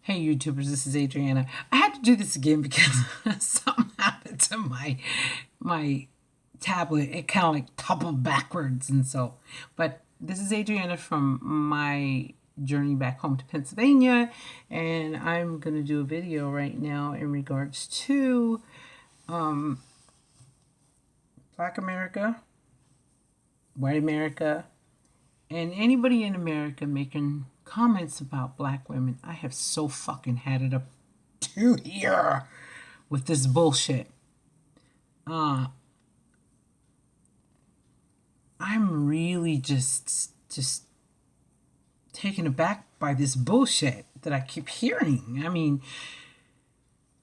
Hey YouTubers, this is Adriana. I had to do this again because something happened to my tablet. It kind of like toppled backwards, and so. But this is Adriana from my journey back home to Pennsylvania, and I'm gonna do a video right now in regards to Black America, White America, and anybody in America making comments about black women. I have so fucking had it up to here with this bullshit. I'm really just taken aback by this bullshit that I keep hearing. I mean,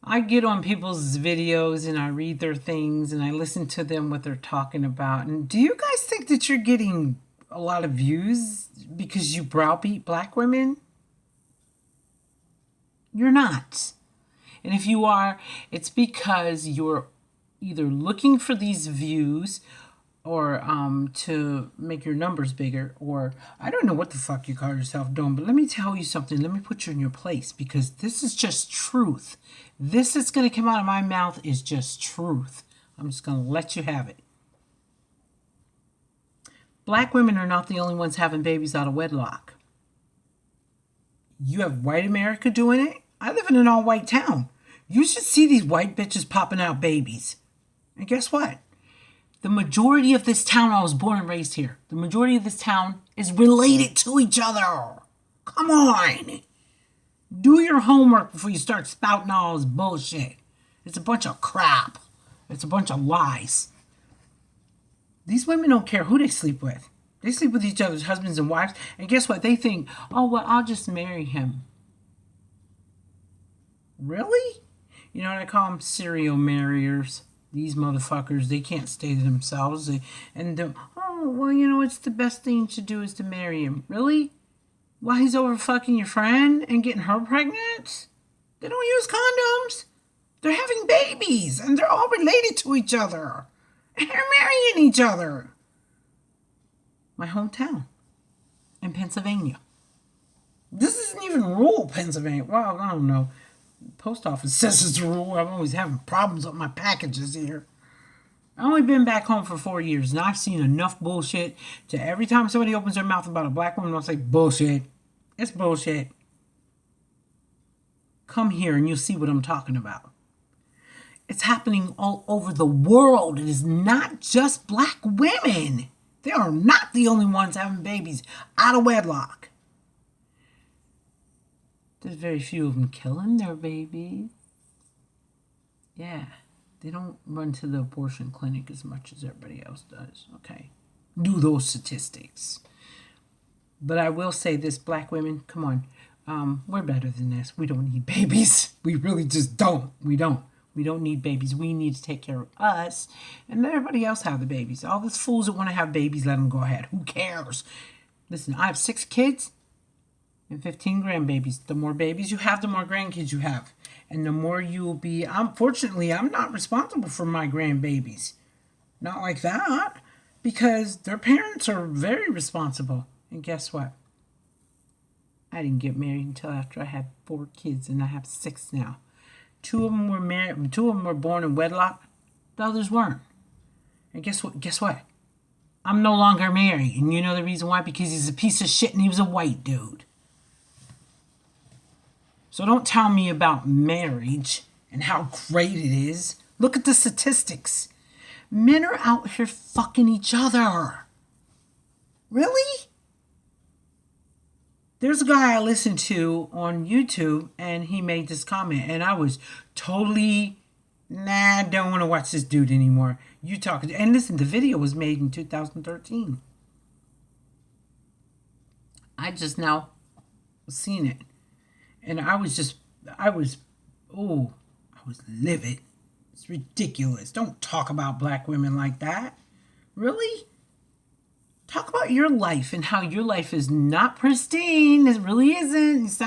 I get on people's videos and I read their things and I listen to them what they're talking about. And do you guys think that you're getting a lot of views because you browbeat black women? You're not. And if you are, it's because you're either looking for these views or to make your numbers bigger, or I don't know what the fuck you call yourself doing, but let me tell you something. Let me put you in your place, because this is just truth. This is going to come out of my mouth is just truth. I'm just going to let you have it. Black women are not the only ones having babies out of wedlock. You have white America doing it. I live in an all-white town. You should see these white bitches popping out babies. And guess what? The majority of this town, I was born and raised here, the majority of this town is related to each other. Come on. Do your homework before you start spouting all this bullshit. It's a bunch of crap. It's a bunch of lies. These women don't care who they sleep with. They sleep with each other's husbands and wives. And guess what? They think, oh, well, I'll just marry him. Really? You know what I call them? Serial marriers. These motherfuckers, they can't stay to themselves. Oh, well, you know, it's the best thing to do is to marry him. Really? While he's over fucking your friend and getting her pregnant? They don't use condoms. They're having babies, and they're all related to each other. And they're marrying each other. My hometown in Pennsylvania. This isn't even rural Pennsylvania. Well, I don't know. Post office says it's rural. I'm always having problems with my packages here. I've only been back home for 4 years, and I've seen enough bullshit to every time somebody opens their mouth about a black woman, I'll say, bullshit. It's bullshit. Come here and you'll see what I'm talking about. It's happening all over the world. It is not just black women. They are not the only ones having babies out of wedlock. There's very few of them killing their babies. Yeah, they don't run to the abortion clinic as much as everybody else does, okay? Do those statistics. But I will say this, black women, come on. We're better than this. We don't need babies. We really just don't. We don't. We don't need babies. We need to take care of us and let everybody else have the babies. All these fools that want to have babies, let them go ahead. Who cares? Listen, I have 6 kids and 15 grandbabies. The more babies you have, the more grandkids you have. And the more you will be... Unfortunately, I'm not responsible for my grandbabies. Not like that. Because their parents are very responsible. And guess what? I didn't get married until after I had 4 kids, and I have 6 now. 2 of them were married. 2 of them were born in wedlock. The others weren't. And guess what? Guess what? I'm no longer married. And you know the reason why? Because he's a piece of shit and he was a white dude. So don't tell me about marriage and how great it is. Look at the statistics. Men are out here fucking each other. Really? There's a guy I listened to on YouTube, and he made this comment, and I was totally, I don't want to watch this dude anymore. You talk, and listen, the video was made in 2013. I just now seen it, and I was livid. It's ridiculous. Don't talk about black women like that. Really? Talk about your life and how your life is not pristine. It really isn't.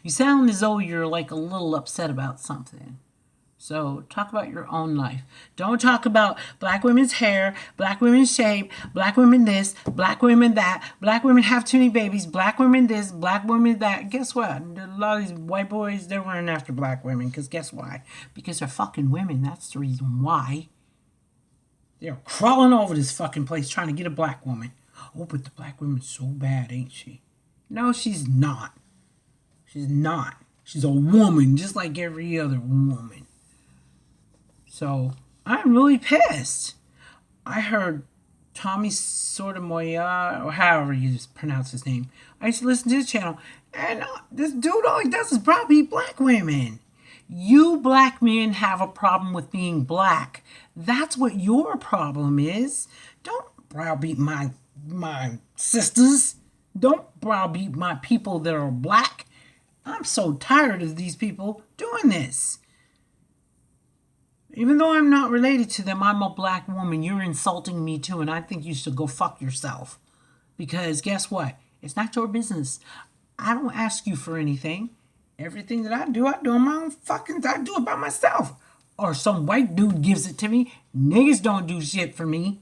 You sound as though you're like a little upset about something. So talk about your own life. Don't talk about black women's hair, black women's shape, black women this, black women that, black women have too many babies, black women this, black women that. Guess what? A lot of these white boys, they're running after black women. Because guess why? Because they're fucking women. That's the reason why. They're crawling over this fucking place trying to get a black woman. Oh, but the black woman's so bad, ain't she? No, she's not. She's not. She's a woman just like every other woman. So I'm really pissed. I heard Tommy Sotomayor, or however you pronounce his name. I used to listen to his channel, and this dude all he does is browbeat black women. You black men have a problem with being black. That's what your problem is. Don't browbeat my sisters. Don't browbeat my people that are black. I'm so tired of these people doing this. Even though I'm not related to them, I'm a black woman. You're insulting me too, and I think you should go fuck yourself. Because guess what? It's not your business. I don't ask you for anything. Everything that I do on my own I do it by myself. Or some white dude gives it to me. Niggas don't do shit for me.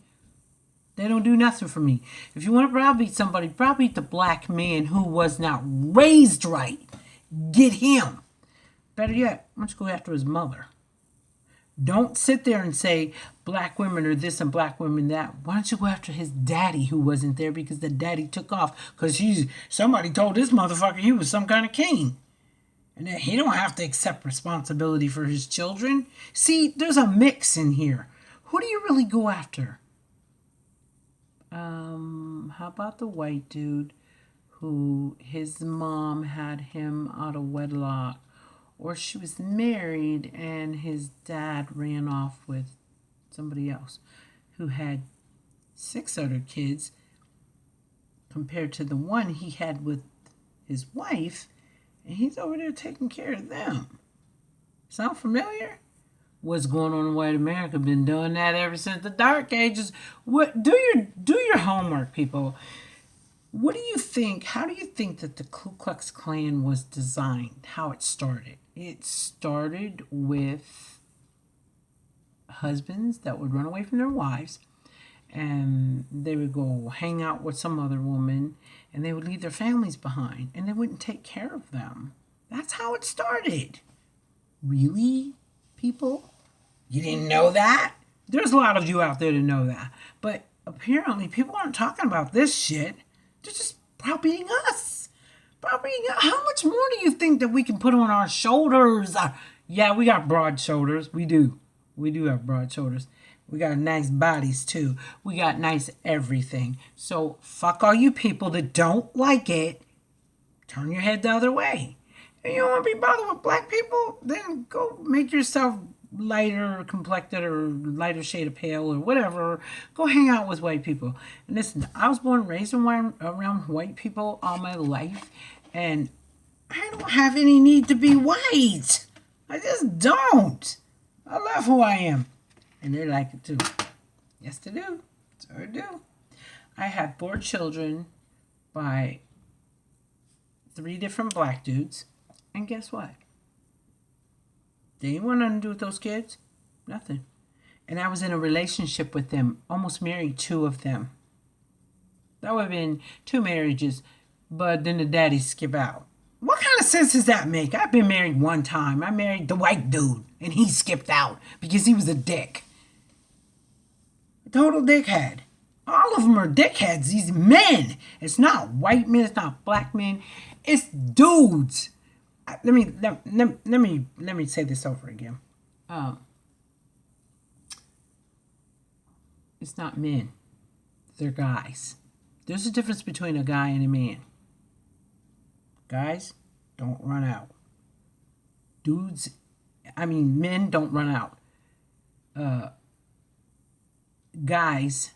They don't do nothing for me. If you want to browbeat somebody, browbeat the black man who was not raised right. Get him. Better yet, why don't you go after his mother? Don't sit there and say black women are this and black women that. Why don't you go after his daddy who wasn't there because the daddy took off because somebody told this motherfucker he was some kind of king. And then he don't have to accept responsibility for his children. See, there's a mix in here. Who do you really go after? How about the white dude who his mom had him out of wedlock? Or she was married and his dad ran off with somebody else who had 6 other kids compared to the one he had with his wife, and he's over there taking care of them. Sound familiar? What's going on in white America? Been doing that ever since the Dark Ages. Do your homework, people. What do you think? How do you think that the Ku Klux Klan was designed? How it started? It started with husbands that would run away from their wives, and they would go hang out with some other woman, and they would leave their families behind, and they wouldn't take care of them. That's how it started. Really, people? You didn't know that? There's a lot of you out there to know that. But apparently people aren't talking about this shit. They're just browbeating us. How much more do you think that we can put on our shoulders? Yeah, we got broad shoulders. We do. We do have broad shoulders. We got nice bodies too. We got nice everything. So fuck all you people that don't like it. Turn your head the other way. If you don't want to be bothered with black people, then go make yourself lighter complected or lighter shade of pale or whatever. Go hang out with white people. And listen, I was born and raised around white people all my life, and I don't have any need to be white. I just don't. I love who I am. And they like it too. Yes, they do. So I do. I had 4 children by 3 different black dudes. And guess what? They didn't want nothing to do with those kids. Nothing. And I was in a relationship with them. Almost married 2 of them. That would have been 2 marriages. But then the daddy skip out. What kind of sense does that make? I've been married 1 time. I married the white dude. And he skipped out. Because he was a dick. A total dickhead. All of them are dickheads. These men. It's not white men. It's not black men. It's dudes. Let me say this over again. It's not men. They're guys. There's a difference between a guy and a man. Guys don't run out. Men don't run out. Guys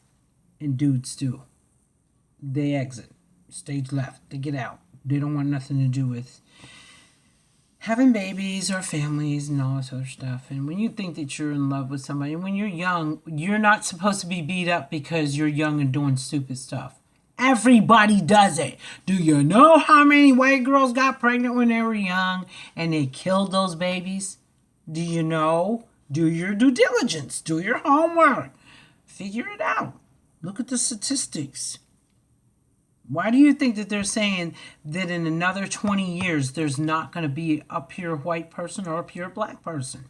and dudes do. They exit. Stage left. They get out. They don't want nothing to do with having babies or families and all this other stuff. And when you think that you're in love with somebody, when you're young, you're not supposed to be beat up because you're young and doing stupid stuff. Everybody does it. Do you know how many white girls got pregnant when they were young and they killed those babies? Do you know? Do your due diligence. Do your homework. Figure it out. Look at the statistics. Why do you think that they're saying that in another 20 years there's not going to be a pure white person or a pure black person?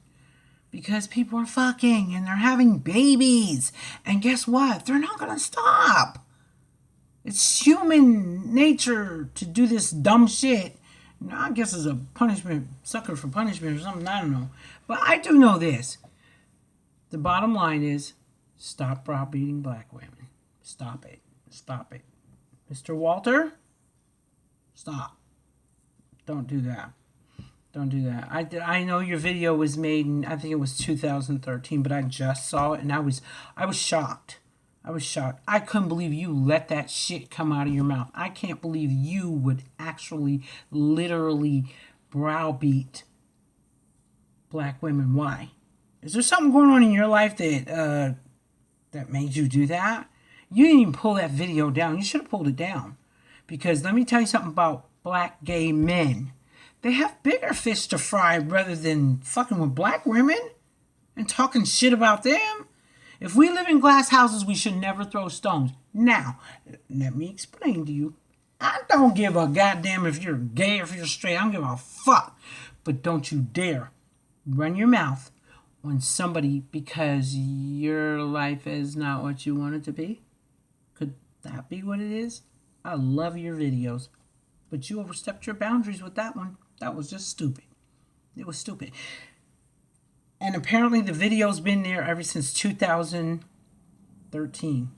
Because people are fucking and they're having babies. And guess what? They're not going to stop. It's human nature to do this dumb shit. Now, I guess it's a punishment, sucker for punishment or something. I don't know. But I do know this. The bottom line is stop browbeating black women. Stop it. Stop it. Mr. Walter, stop. Don't do that. Don't do that. I know your video was made in, I think it was 2013, but I just saw it and I was shocked. I was shocked. I couldn't believe you let that shit come out of your mouth. I can't believe you would actually literally browbeat black women. Why? Is there something going on in your life that made you do that? You didn't even pull that video down. You should have pulled it down. Because let me tell you something about black gay men. They have bigger fish to fry rather than fucking with black women and talking shit about them. If we live in glass houses, we should never throw stones. Now, let me explain to you. I don't give a goddamn if you're gay or if you're straight. I don't give a fuck. But don't you dare run your mouth on somebody because your life is not what you want it to be. Could that be what it is? I love your videos, but you overstepped your boundaries with that one. That was just stupid. It was stupid. And apparently the video's been there ever since 2013.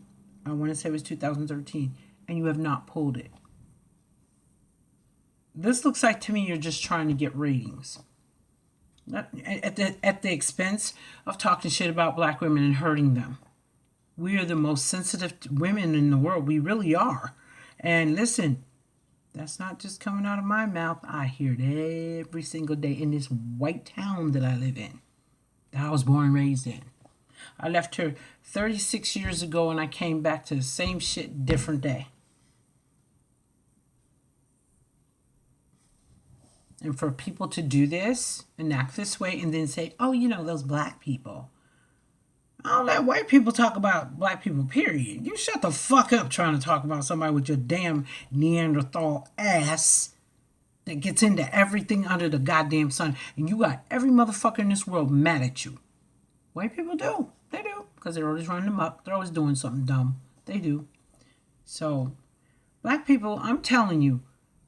I want to say it was 2013. And you have not pulled it. This looks like to me you're just trying to get ratings. At the expense of talking shit about black women and hurting them. We are the most sensitive women in the world. We really are. And listen, that's not just coming out of my mouth. I hear it every single day in this white town that I live in, that I was born and raised in. I left here 36 years ago and I came back to the same shit, different day. And for people to do this and act this way and then say, oh, you know, those black people. I don't let white people talk about black people, period. You shut the fuck up trying to talk about somebody with your damn Neanderthal ass that gets into everything under the goddamn sun. And you got every motherfucker in this world mad at you. White people do. They do. Because they're always running them up. They're always doing something dumb. They do. So, black people, I'm telling you,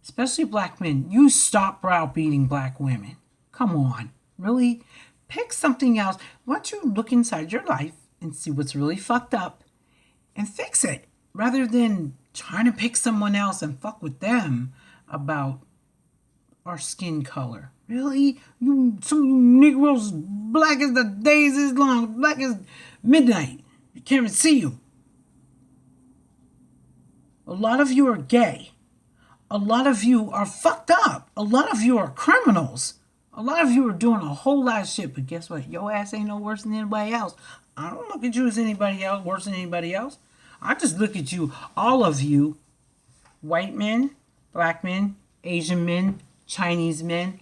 especially black men, you stop browbeating black women. Come on. Really? Pick something else. Why don't you look inside your life and see what's really fucked up and fix it, rather than trying to pick someone else and fuck with them about our skin color. Really? Some you Negroes black as the days is long, black as midnight. You can't even see you. A lot of you are gay. A lot of you are fucked up. A lot of you are criminals. A lot of you are doing a whole lot of shit, but guess what? Your ass ain't no worse than anybody else. I don't look at you as anybody else, worse than anybody else. I just look at you, all of you, white men, black men, Asian men, Chinese men,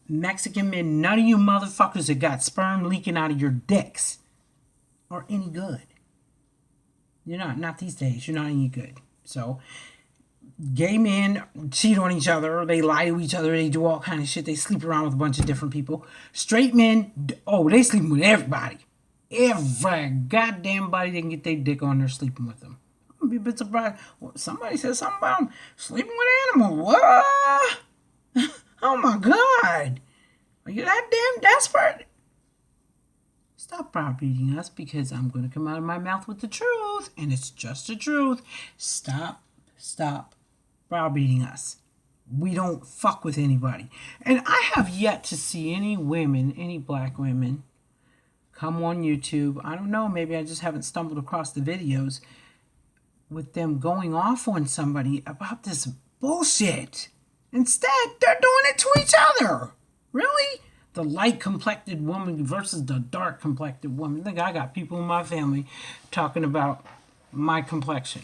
Mexican men, none of you motherfuckers that got sperm leaking out of your dicks are any good. You're not these days. You're not any good. So, gay men cheat on each other, they lie to each other, they do all kind of shit, they sleep around with a bunch of different people. Straight men, they sleeping with everybody. Every goddamn body they can get their dick on, they're sleeping with them. I'm gonna be a bit surprised. Somebody said something about them sleeping with animals. What? Oh my God. Are you that damn desperate? Stop browbeating us, because I'm going to come out of my mouth with the truth, and it's just the truth. Stop browbeating us. We don't fuck with anybody. And I have yet to see any women, any black women, come on YouTube. I don't know, maybe I just haven't stumbled across the videos with them going off on somebody about this bullshit. Instead, they're doing it to each other. Really? The light-complected woman versus the dark-complected woman. I think I got people in my family talking about my complexion.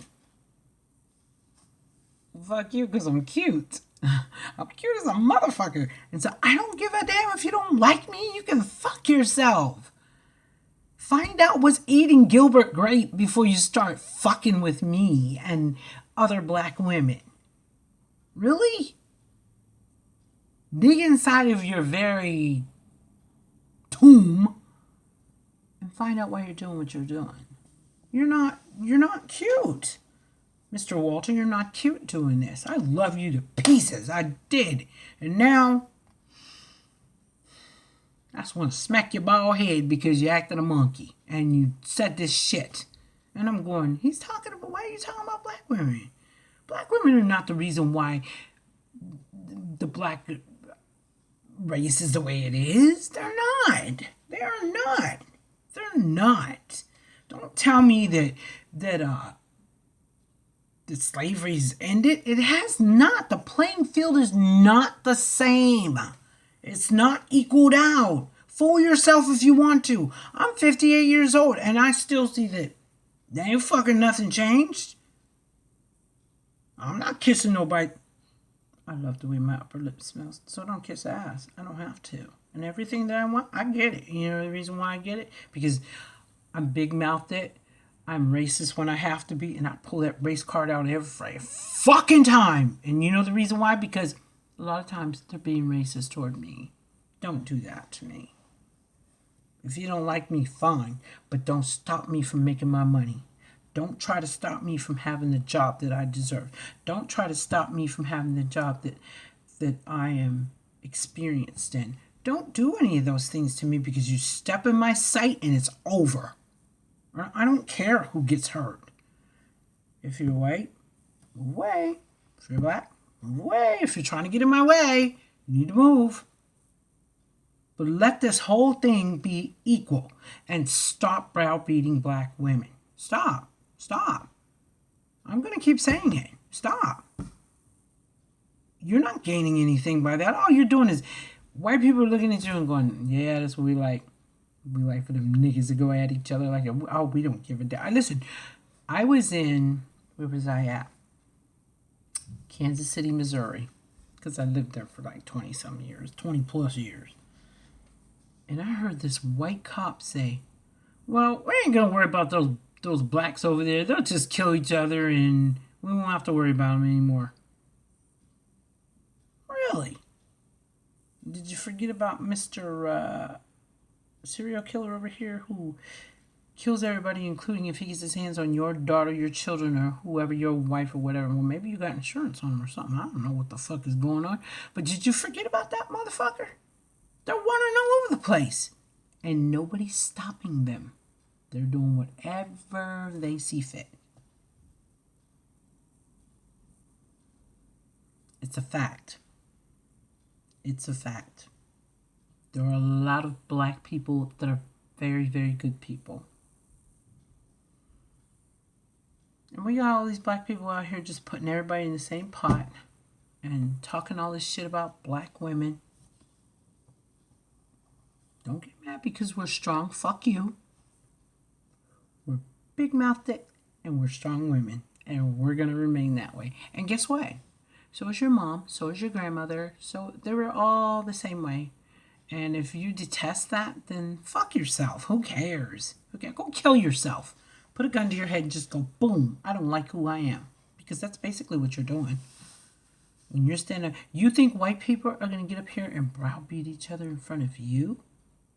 Fuck you, because I'm cute. I'm cute as a motherfucker. And so I don't give a damn if you don't like me. You can fuck yourself. Find out what's eating Gilbert Grape before you start fucking with me and other black women. Really? Dig inside of your very tomb and find out why you're doing what you're doing. You're not cute. Mr. Walter, you're not cute doing this. I love you to pieces. I did. And now, I just want to smack your bald head because you acted a monkey and you said this shit. And I'm going, why are you talking about black women? Black women are not the reason why the black race is the way it is. They're not. They are not. They're not. Don't tell me that slavery's ended. It has not. The playing field is not the same. It's not equaled out. Fool yourself if you want to. I'm 58 years old and I still see that there ain't fucking nothing changed. I'm not kissing nobody. I love the way my upper lip smells, so don't kiss ass. I don't have to. And everything that I want, I get it. You know the reason why I get it? Because I'm big-mouthed. I'm racist when I have to be, and I pull that race card out every fucking time. And you know the reason why? Because a lot of times they're being racist toward me. Don't do that to me. If you don't like me, fine, but don't stop me from making my money. Don't try to stop me from having the job that I deserve. Don't try to stop me from having the job that I am experienced in. Don't do any of those things to me because you step in my sight and it's over. I don't care who gets hurt. If you're white, move away. If you're black, move away. If you're trying to get in my way, you need to move. But let this whole thing be equal and stop browbeating black women. Stop. Stop. I'm going to keep saying it. Stop. You're not gaining anything by that. All you're doing is white people are looking at you and going, yeah, that's what we like. We like for them niggas to go at each other like, oh, we don't give a damn. Listen, I was in, where was I at? Kansas City, Missouri. Because I lived there for like 20-some years, 20-plus years. And I heard this white cop say, well, we ain't going to worry about those blacks over there. They'll just kill each other and we won't have to worry about them anymore. Really? Did you forget about Mr. Serial killer over here who kills everybody, including if he gets his hands on your daughter, your children, or whoever, your wife or whatever? Well, maybe you got insurance on him or something. I don't know what the fuck is going on. But did you forget about that motherfucker? They're wandering all over the place. And nobody's stopping them. They're doing whatever they see fit. It's a fact. It's a fact. There are a lot of black people that are very, very good people. And we got all these black people out here just putting everybody in the same pot and talking all this shit about black women. Don't get mad because we're strong. Fuck you. We're big-mouthed and we're strong women. And we're going to remain that way. And guess what? So is your mom. So is your grandmother. So they were all the same way. And if you detest that, then fuck yourself. Who cares? Okay, go kill yourself. Put a gun to your head and just go, boom. I don't like who I am. Because that's basically what you're doing. When you're standing, you think white people are going to get up here and browbeat each other in front of you?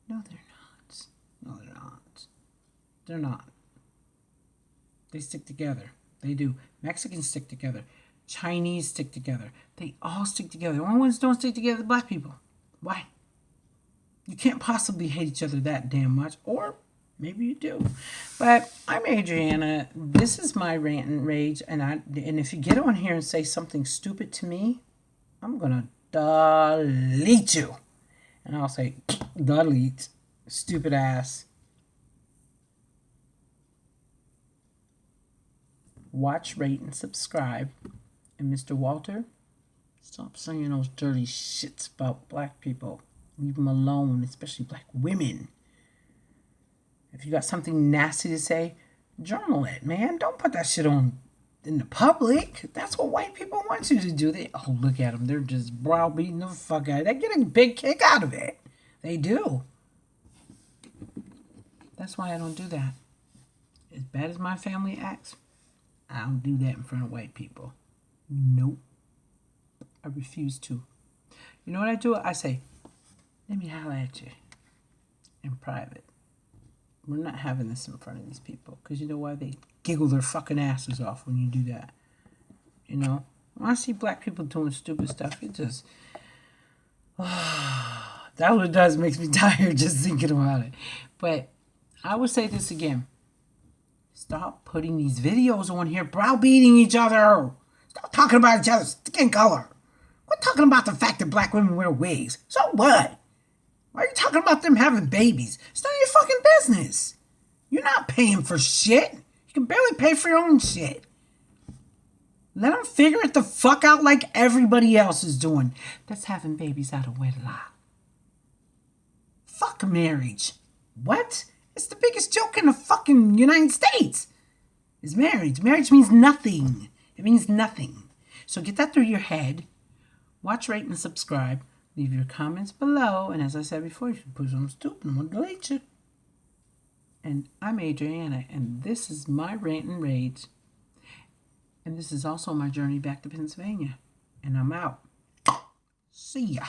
No, they're not. No, they're not. They're not. They stick together. They do. Mexicans stick together. Chinese stick together. They all stick together. The only ones that don't stick together are black people. Why? You can't possibly hate each other that damn much. Or maybe you do. But I'm Adriana. This is my rant and rage. And if you get on here and say something stupid to me, I'm going to delete you. And I'll say, delete, stupid ass. Watch, rate, and subscribe. And Mr. Walter, stop saying those dirty shits about black people. Leave them alone, especially black women. If you got something nasty to say, journal it, man. Don't put that shit on in the public. That's what white people want you to do. They, oh, look at them. They're just browbeating the fuck out of it. They get a big kick out of it. They do. That's why I don't do that. As bad as my family acts, I don't do that in front of white people. Nope. I refuse to. You know what I do? I say, let me holler at you in private. We're not having this in front of these people. Because you know why? They giggle their fucking asses off when you do that. You know? When I see black people doing stupid stuff, it just... that what it does, makes me tired just thinking about it. But I would say this again. Stop putting these videos on here browbeating each other. Stop talking about each other's skin color. Quit talking about the fact that black women wear wigs. So what? Why are you talking about them having babies? It's none of your fucking business. You're not paying for shit. You can barely pay for your own shit. Let them figure it the fuck out like everybody else is doing. That's having babies out of wedlock. Fuck marriage. What? It's the biggest joke in the fucking United States. Is marriage. Marriage means nothing. It means nothing. So get that through your head. Watch, rate, and subscribe. Leave your comments below. And as I said before, if you push on stupid, I'm going to delete you. And I'm Adriana, and this is my rant and rage. And this is also my journey back to Pennsylvania. And I'm out. See ya.